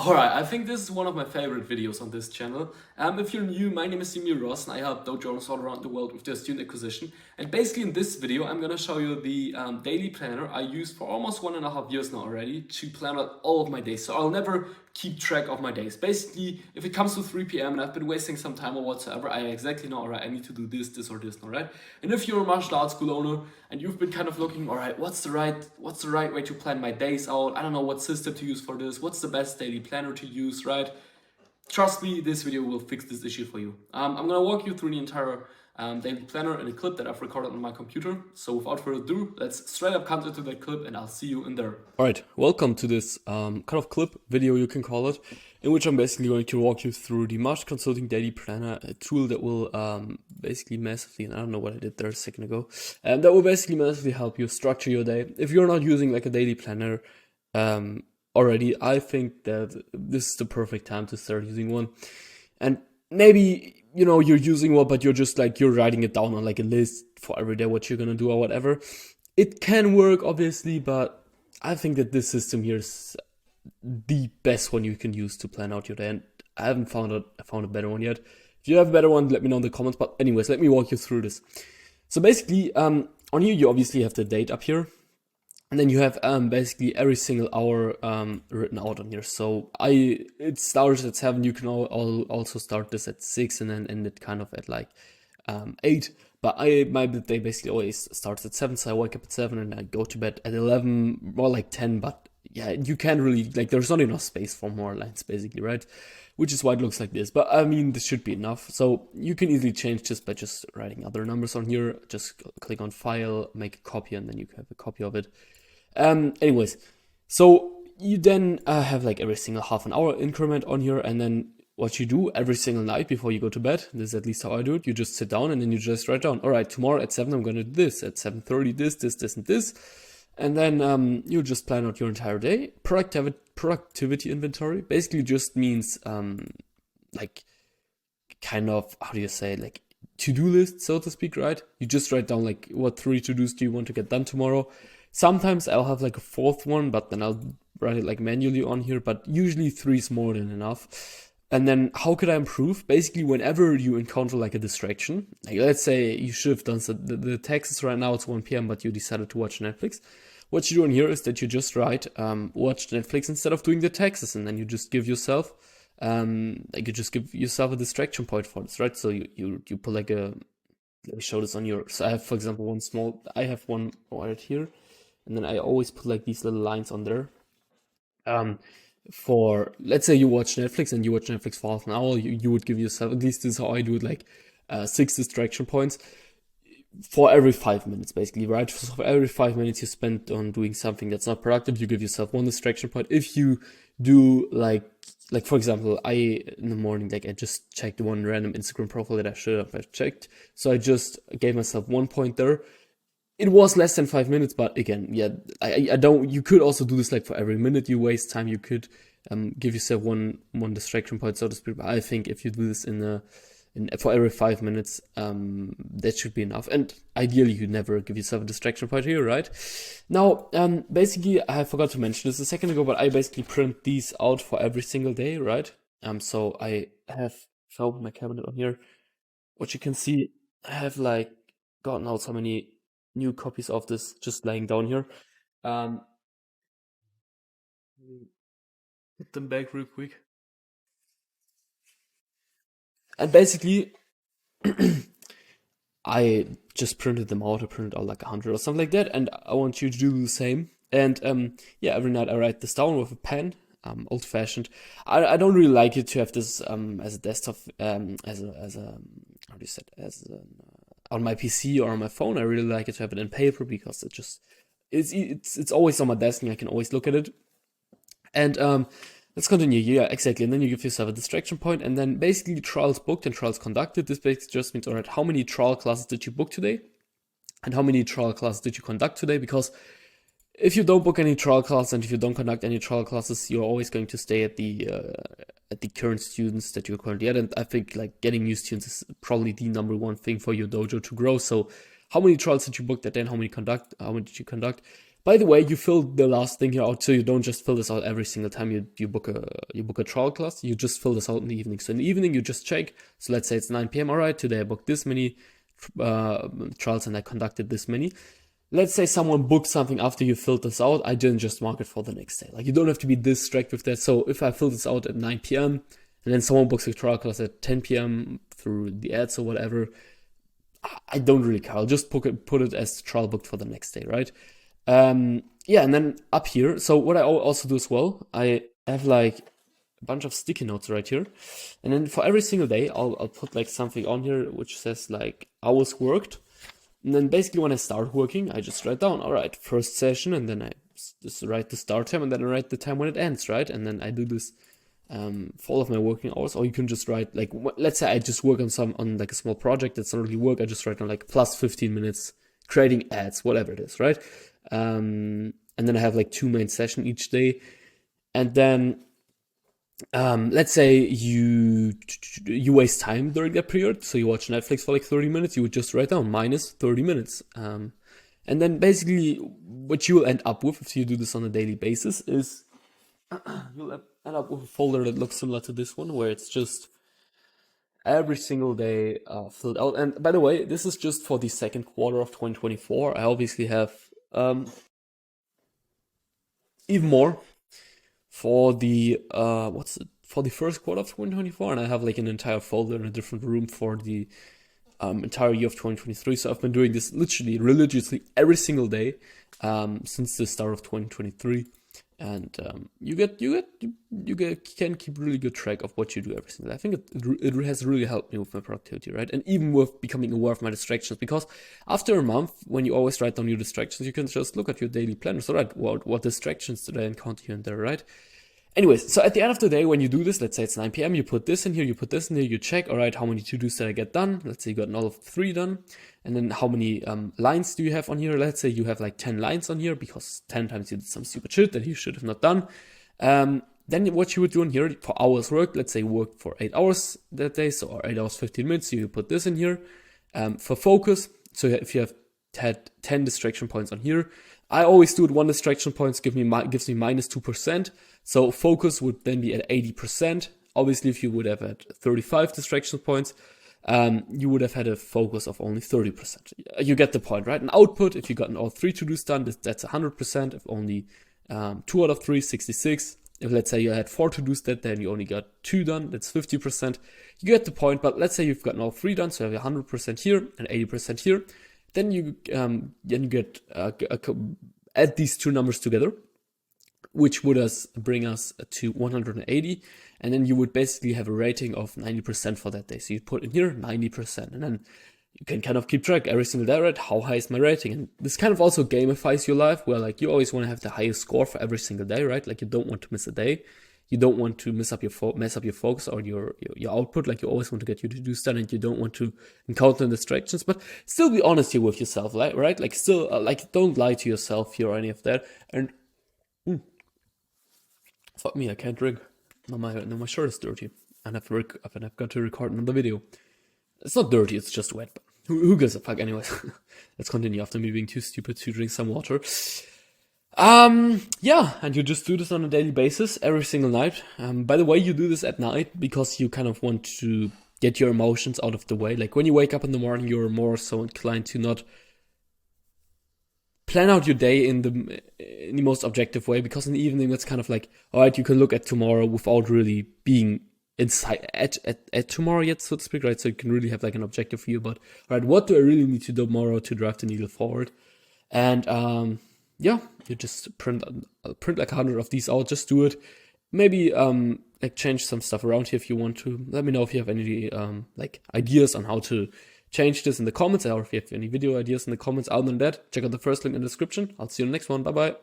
Alright, I think this is one of my favorite videos on this channel. If you're new, my name is Ross and I help Dojo owners all around the world with their student acquisition. And basically in this video, I'm gonna show you the daily planner I use for almost 1.5 years now already to plan out all of my days. So I'll never keep track of my days. Basically, if it comes to 3 p.m. and I've been wasting some time or whatsoever, I exactly know, alright, I need to do this or this, alright? And if you're a martial arts school owner and you've been kind of looking, alright, what's the right way to plan my days out? I don't know what system to use for this. What's the best daily planner to use, right? Trust me, this video will fix this issue for you. I'm gonna walk you through the entire daily planner in a clip that I've recorded on my computer. So without further ado, let's straight up come into that clip and I'll see you in there. Alright, welcome to this kind of clip video, you can call it, in which I'm basically going to walk you through the March Consulting Daily Planner, a tool that will basically massively, and I don't know what I did there a second ago, that will basically massively help you structure your day. If you're not using like a daily planner already, I think that this is the perfect time to start using one. And maybe, you know, you're using one, but you're just like, you're writing it down on like a list for every day, what you're gonna do or whatever. It can work, obviously, but I think that this system here is the best one you can use to plan out your day, and I haven't found a better one yet. If you have a better one, let me know in the comments. But anyways, let me walk you through this. So basically, on here you obviously have the date up here, and then you have basically every single hour written out on here. So it starts at 7. You can also start this at 6 and then end it kind of at like 8. But my day basically always starts at 7, so I wake up at 7 and I go to bed at 11, more like 10. But yeah, you can't really, like, there's not enough space for more lines basically, right? Which is why it looks like this. But I mean, this should be enough. So you can easily change this by just writing other numbers on here. Just click on File, make a copy, and then you can have a copy of it. Anyways, so you then have like every single half an hour increment on here, and then what you do every single night before you go to bed, this is at least how I do it, you just sit down and then you just write down, all right, tomorrow at 7 I'm going to do this, at 7:30 this, and this. And then you just plan out your entire day. Productivity inventory basically just means like kind of, how do you say, like to-do list, so to speak, right? You just write down like what 3 to-dos do you want to get done tomorrow. Sometimes I'll have like a 4th one, but then I'll write it like manually on here, but usually 3 is more than enough. And then how could I improve? Basically, whenever you encounter like a distraction, like let's say you should have done so, the text is right now, it's 1 p.m., but you decided to watch Netflix. What you do in here is that you just write, watch Netflix instead of doing the taxes, and then you just give yourself, like you just give yourself a distraction point for this, right? So you put like a, let me show this on your, so I have, for example, I have one right here, and then I always put like these little lines on there. For, let's say you watch Netflix and you watch Netflix for half an hour, you would give yourself, at least this is how I do it, like 6 distraction points for every 5 minutes, basically, right? So for every 5 minutes you spend on doing something that's not productive, you give yourself 1 distraction point. If you do like for example, in the morning, like I just checked one random Instagram profile that I should have checked, so I just gave myself 1 point there. It was less than 5 minutes, but again, yeah, I don't. You could also do this like for every minute you waste time. You could give yourself one distraction point, so to speak. But I think if you do this for every 5 minutes, that should be enough. And ideally, you never give yourself a distraction point here, right? Now, basically, I forgot to mention this a second ago, but I basically print these out for every single day, right? So I have, if I open my cabinet on here, what you can see, I have like gotten out so many new copies of this just laying down here. Put them back real quick. And basically, I just printed them out. I printed out like 100 or something like that, and I want you to do the same. And yeah, every night I write this down with a pen, old fashioned. I don't really like it to have this as a desktop, as a how do you say it, on my PC or on my phone. I really like it to have it in paper because it's always on my desk and I can always look at it. And let's continue. Yeah, exactly. And then you give yourself a distraction point, and then basically trials booked and trials conducted. This basically just means, all right, how many trial classes did you book today, and how many trial classes did you conduct today? Because if you don't book any trial classes and if you don't conduct any trial classes, you're always going to stay at the current students that you're currently at. And I think like getting new students is probably the number one thing for your dojo to grow. So how many trials did you book that day, and how many did you conduct? By the way, you fill the last thing here out, so you don't just fill this out every single time you book a trial class. You just fill this out in the evening. So in the evening, you just check. So let's say it's 9 p.m. All right, today I booked this many trials and I conducted this many. Let's say someone booked something after you filled this out. I didn't just mark it for the next day. Like, you don't have to be this strict with that. So if I fill this out at 9 p.m. and then someone books a trial class at 10 p.m. through the ads or whatever, I don't really care. I'll just put it as trial booked for the next day, right? Yeah, and then up here, so what I also do as well, I have like a bunch of sticky notes right here, and then for every single day, I'll put like something on here which says like hours worked, and then basically when I start working, I just write down, all right, first session, and then I just write the start time, and then I write the time when it ends, right? And then I do this for all of my working hours, or you can just write like, let's say I just work on like a small project that's not really work, I just write on like plus 15 minutes creating ads, whatever it is, right? And then I have like 2 main sessions each day, and then let's say you waste time during that period, so you watch Netflix for like 30 minutes, you would just write down minus 30 minutes, and then basically what you will end up with if you do this on a daily basis is you'll end up with a folder that looks similar to this one, where it's just every single day filled out. And by the way, this is just for the second quarter of 2024. I obviously have even more for the for the first quarter of 2024, and I have like an entire folder in a different room for the entire year of 2023. So I've been doing this literally religiously every single day since the start of 2023. And you can keep really good track of what you do every single day. I think it has really helped me with my productivity, right? And even with becoming aware of my distractions, because after a month, when you always write down your distractions, you can just look at your daily planner. So, right, what distractions did I encounter here and there, right? Anyways, so at the end of the day, when you do this, let's say it's 9 p.m., you put this in here, you put this in here, you check, all right, how many to-dos did I get done? Let's say you got all of 3 done. And then how many lines do you have on here? Let's say you have like 10 lines on here because 10 times you did some stupid shit that you should have not done. Then what you would do in here for hours worked, let's say you worked for 8 hours that day, so or 8 hours, 15 minutes, you put this in here. For focus, so if you have had 10 distraction points on here, I always do it 1 distraction points gives me minus 2%. So focus would then be at 80%. Obviously, if you would have had 35 distraction points, you would have had a focus of only 30%. You get the point, right? And output, if you gotten all 3 to-dos done, that's 100%. If only 2 out of 3, 66. If let's say you had 4 to-dos that day and you only got 2 done, that's 50%. You get the point, but let's say you've gotten all 3 done, so you have 100% here and 80% here. Then you get add these 2 numbers together, which would bring us to 180, and then you would basically have a rating of 90% for that day. So you put in here 90%, and then you can kind of keep track every single day, right? How high is my rating? And this kind of also gamifies your life, where like you always want to have the highest score for every single day, right? Like you don't want to miss a day. You don't want to mess up your focus or your output. Like you always want to get your to-dos done, and you don't want to encounter distractions. But still be honest here with yourself, right? Like still, like don't lie to yourself here or any of that. And fuck me, I can't drink. No, my shirt is dirty, and I've got to record another video. It's not dirty, it's just wet. But who gives a fuck, anyways? Let's continue after me being too stupid to drink some water. Yeah, and you just do this on a daily basis, every single night. By the way, you do this at night because you kind of want to get your emotions out of the way. Like when you wake up in the morning, you're more so inclined to not plan out your day in the most objective way, because in the evening that's kind of like, all right, you can look at tomorrow without really being inside at tomorrow yet, so to speak, right? So you can really have like an objective view about, all right, what do I really need to do tomorrow to drive the needle forward? And yeah, you just print like 100 of these out. Just do it. Maybe like change some stuff around here if you want to. Let me know if you have any like ideas on how to change this in the comments, or if you have any video ideas in the comments. Other than that, check out the first link in the description. I'll see you in the next one. Bye bye.